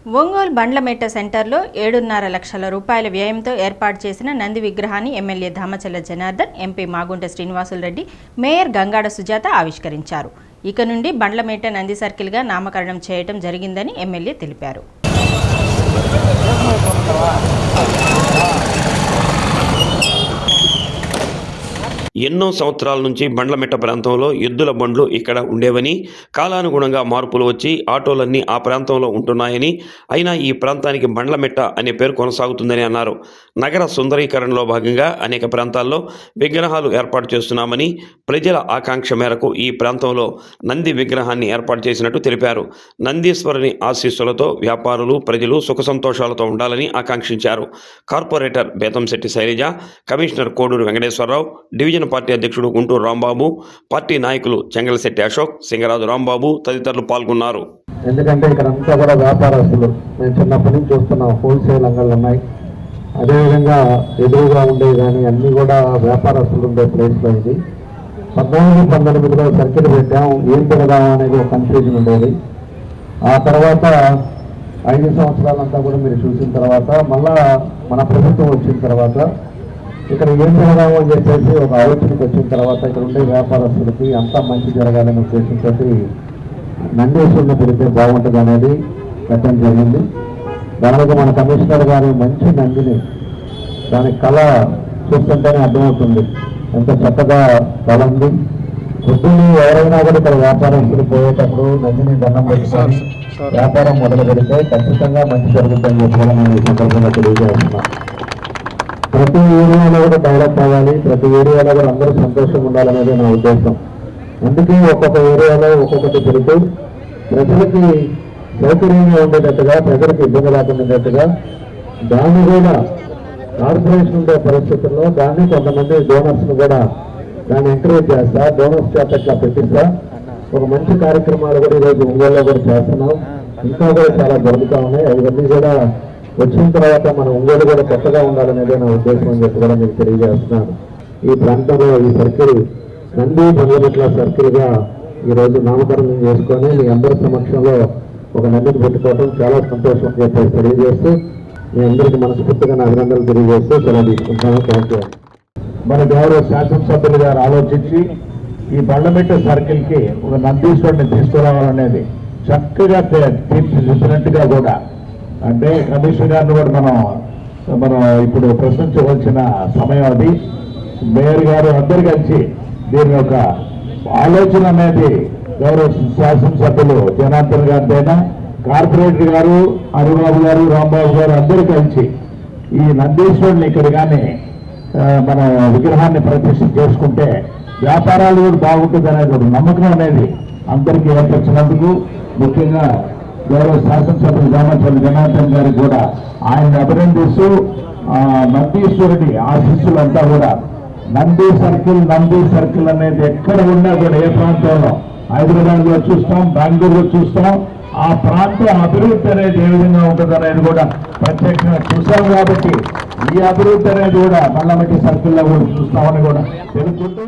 ఒంగోలు బండ్లమేట సెంటర్లో 7.5 లక్షల రూపాయల వ్యయంతో ఏర్పాటు చేసిన నంది విగ్రహాన్ని MLA Damachalla Janardhan, MP Magunta Srinivasulu Reddy, mayor Gangada Sujatha ఆవిష్కరించారు. ఇక నుండి బండ్లమేట నంది సర్కిల్గా నామకరణం చేయడం జరిగిందని ఎమ్మెల్యే తెలిపారు. ఎన్నో సంవత్సరాల నుంచి బండ్లమెట్ట ప్రాంతంలో ఎద్దుల బండ్లు ఇక్కడ ఉండేవని, కాలానుగుణంగా మార్పులు వచ్చి ఆటోలన్నీ ఆ ప్రాంతంలో ఉంటున్నాయని, అయినా ఈ ప్రాంతానికి బండ్లమెట్ట అనే పేరు కొనసాగుతుందని అన్నారు. నగర సుందరీకరణలో భాగంగా అనేక ప్రాంతాల్లో విగ్రహాలు ఏర్పాటు చేస్తున్నామని, ప్రజల ఆకాంక్ష మేరకు ఈ ప్రాంతంలో నంది విగ్రహాన్ని ఏర్పాటు చేసినట్టు తెలిపారు. నందీశ్వరుని ఆశీస్సులతో వ్యాపారులు, ప్రజలు సుఖ సంతోషాలతో ఉండాలని ఆకాంక్షించారు. Corporator Bethamsetti Sailaja, commissioner Koduru Venkateswararao, division party అధ్యక్షుడు గుంటూరు రాంబాబు, పార్టీ నాయకులు చెంగలశెట్టి అశోక్, సింగరాజు రాంబాబు తదితరులు పాల్గొన్నారు. ఎందుకంటే ఇక్కడ అంతా కూడా వ్యాపారస్తులు, మేము చిన్నప్పటి నుంచి చూస్తున్నాం, హోల్సేల్ అంగళ్ళు ఉన్నాయి, అదేవిధంగా ఎదురుగా ఉండేవి కానీ అన్నీ కూడా వ్యాపారస్తులు ఉండే ప్లేస్లో ఇది 14-19లో సర్కిల్ పెట్టాం. ఏం పెడదాం అనేది ఒక కన్ఫ్యూజన్ ఉండేది. ఆ తర్వాత 5 సంవత్సరాలంతా కూడా మీరు చూసిన తర్వాత మళ్ళా మన ప్రభుత్వం వచ్చిన తర్వాత ఇక్కడ ఏం జరగాము అని చెప్పేసి ఒక ఆలోచనకు వచ్చిన తర్వాత ఇక్కడ ఉండే వ్యాపారస్తులకి అంతా మంచి జరగాలనే ఉద్దేశంతో నందీశ్వరుని పెడితే బాగుంటుంది అనేది పెట్టడం జరిగింది. దానికి మన కమిషనర్ గారు మంచి నందిని, దాని కళ చూస్తుంటేనే అర్థమవుతుంది ఎంత చక్కగా కళ ఉంది. పొద్దున్నే ఎవరైనా కూడా ఇక్కడ వ్యాపారస్తులు పోయేటప్పుడు నందిని దండం పెట్టుకొని వ్యాపారం మొదలు పెడితే ఖచ్చితంగా మంచి జరుగుతుందని చెప్పి నేను ఈ సందర్భంగా తెలియజేస్తున్నాను. ప్రతి ఏరియాలో కూడా డెవలప్ అవ్వాలి, ప్రతి ఏరియాలో కూడా అందరూ సంతోషంగా ఉండాలనేది నా ఉద్దేశం. అందుకే ఒక్కొక్క ఏరియాలో ఒక్కొక్కటి పెడుతూ ప్రజలకి సౌకర్యంగా ఉండేటట్టుగా, ప్రజలకు ఇబ్బంది లేకుండేటట్టుగా దాన్ని కూడా కార్పొరేషన్ ఉండే పరిస్థితుల్లో దాన్ని కొంతమంది డోనర్స్ను కూడా దాన్ని ఎంకరేజ్ చేస్తా, డోనర్స్ చేత ఇట్లా పెట్టిస్తా ఒక మంచి కార్యక్రమాలు కూడా ఈరోజు ఒంగోలులో కూడా చేస్తున్నాం. ఇంకా కూడా చాలా జరుగుతూ ఉన్నాయి. అవన్నీ కూడా వచ్చిన తర్వాత మన ఒంగోలు కూడా కొత్తగా ఉండాలనేదే నా ఉద్దేశం అని చెప్పి కూడా మీకు తెలియజేస్తున్నాను. ఈ ప్రాంతంలో ఈ సర్కిల్ నంది బండ్లమెట్ల సర్కిల్గా ఈరోజు నామకరణం చేసుకొని మీ అందరి సమక్షంలో ఒక నందిని పెట్టుకోవడం చాలా సంతోషం అని చెప్పి తెలియజేస్తూ మీ అందరికీ మనస్ఫూర్తిగా నా అభినందనలు తెలియజేస్తూ సెలవు తీసుకుంటాను. Thank you. మన గౌరవ శాసనసభ్యులు గారు ఆలోచించి ఈ బండ్లమెట్ట సర్కిల్కి ఒక నందీశ్వరుని తీసుకురావాలనేది చక్కగా తీర్చిదిద్దినట్టుగా కూడా, అంటే కమిషనర్ గారిని కూడా మనం ఇప్పుడు ప్రశ్నించవలసిన సమయం అది. మేయర్ గారు అందరు కలిసి దీని యొక్క ఆలోచన అనేది గౌరవ శాసనసభ్యులు జనార్దన్ గారిదైనా, కార్పొరేటర్ గారు హరిబాబు గారు, రాంబాబు గారు అందరూ కలిసి ఈ నందీశ్వరుని ఇక్కడ కానీ మన విగ్రహాన్ని ప్రతిష్ఠ చేసుకుంటే వ్యాపారాలు కూడా బాగుంటుంది అనేది ఒక నమ్మకం అనేది అందరికీ ఏర్పరిచినందుకు ముఖ్యంగా గౌరవ శాసనసభ్యులు దామచల్ల జనార్దన్ గారికి కూడా ఆయన్ని అభినందిస్తూ నందీశ్వరుడి ఆశీస్సులంతా కూడా నంది సర్కిల్ అనేది ఎక్కడ ఉన్నా కూడా ఏ ప్రాంతంలో హైదరాబాద్లో చూస్తాం, బెంగళూరులో చూస్తాం, ఆ ప్రాంతం అభివృద్ధి అనేది ఏ విధంగా ఉంటుంది అనేది కూడా ప్రత్యేకంగా చూసాం. కాబట్టి ఈ అభివృద్ధి అనేది కూడా బండ్లమెట్ట సర్కిల్లో కూడా చూస్తామని కూడా తెలుసుకుంటూ